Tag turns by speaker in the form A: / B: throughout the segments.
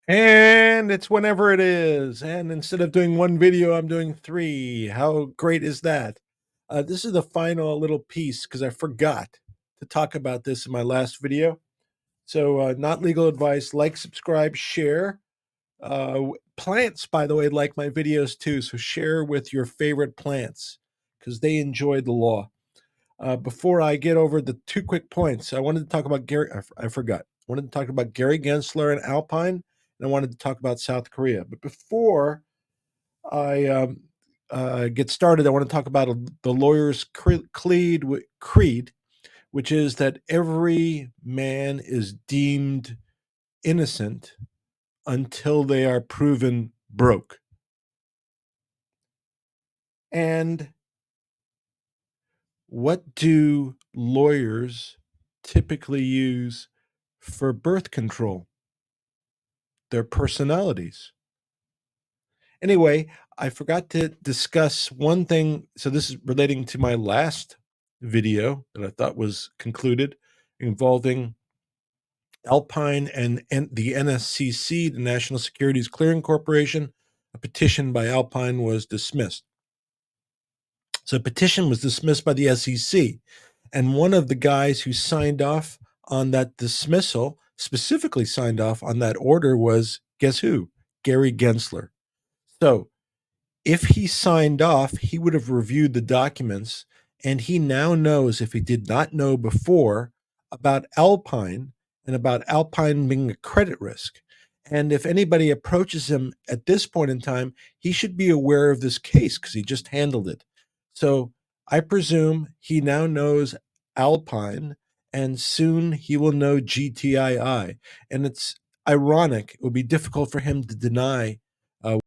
A: And it's whenever it is. And instead of doing one video, I'm doing three. How great is that? This is the final little piece because I forgot to talk about this in my last video. So, not legal advice. Like, subscribe, share. Plants, by the way, like my videos too. So, share with your favorite plants because they enjoy the law. Before I get over the two quick points, I wanted to talk about Gary. I forgot. I wanted to talk about Gary Gensler and Alpine, and I wanted to talk about South Korea. But before I get started, I want to talk about the lawyer's creed, which is that every man is deemed innocent until they are proven broke. And what do lawyers typically use for birth control? Their personalities. Anyway, I forgot to discuss one thing. So, this is relating to my last video that I thought was concluded involving Alpine and the NSCC, the National Securities Clearing Corporation. A petition by Alpine was dismissed. So, a petition was dismissed by the SEC. And one of the guys who signed off on that dismissal, specifically signed off on that order, was guess who? Gary Gensler. So, if he signed off, he would have reviewed the documents, and he now knows, if he did not know before, about Alpine and about Alpine being a credit risk. And if anybody approaches him at this point in time, he should be aware of this case because he just handled it. So I presume he now knows Alpine, and soon he will know GTII. And it's ironic. It would be difficult for him to deny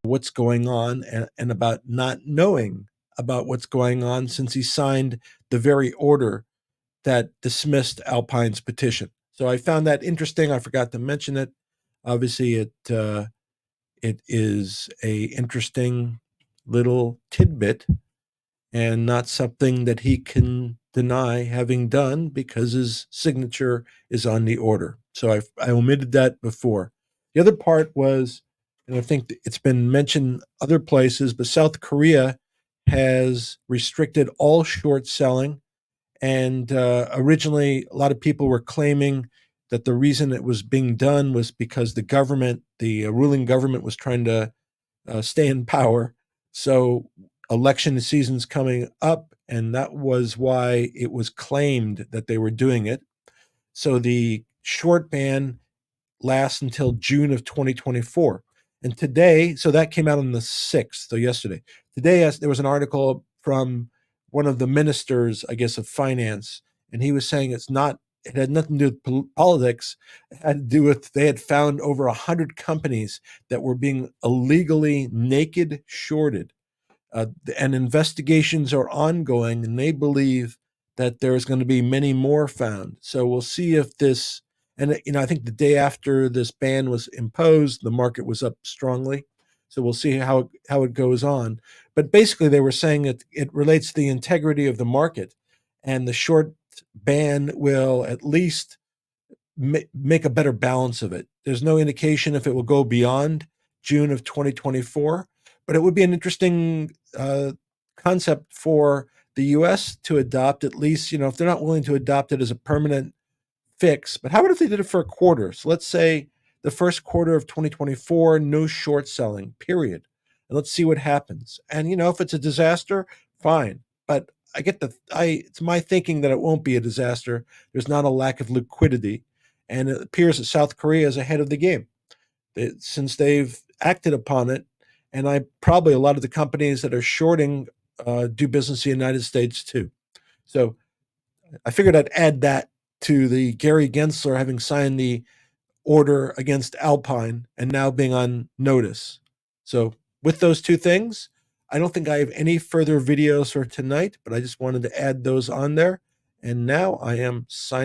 A: what's going on and about not knowing about what's going on since he signed the very order that dismissed Alpine's petition. So I found that interesting. I forgot to mention it. Obviously, it is a interesting little tidbit and not something that he can deny having done because his signature is on the order. So I omitted that before. The other part was, and I think it's been mentioned other places, but South Korea has restricted all short selling. And originally, a lot of people were claiming that the reason it was being done was because the government, the ruling government, was trying to stay in power. So election season's coming up, and that was why it was claimed that they were doing it. So the short ban lasts until June of 2024. And today, so that came out on the 6th, so yesterday. Today, there was an article from one of the ministers, I guess, of finance, and he was saying it had nothing to do with politics. It had to do with they had found over 100 companies that were being illegally naked shorted. And investigations are ongoing, and they believe that there's going to be many more found. So we'll see if this, and I think the day after this ban was imposed, the market was up strongly. So we'll see how it goes on. But basically, they were saying it relates to the integrity of the market, and the short ban will at least make a better balance of it. There's no indication if it will go beyond June of 2024, but it would be an interesting concept for the US to adopt, at least, if they're not willing to adopt it as a permanent fix. But how about if they did it for a quarter? So let's say the first quarter of 2024, no short selling, period. And let's see what happens. And if it's a disaster, fine. But it's my thinking that it won't be a disaster. There's not a lack of liquidity, and it appears that South Korea is ahead of the game since they've acted upon it. And probably a lot of the companies that are shorting do business in the United States too. So I figured I'd add that to the Gary Gensler having signed the order against Alpine and now being on notice. So with those two things, I don't think I have any further videos for tonight, but I just wanted to add those on there. And now I am signing.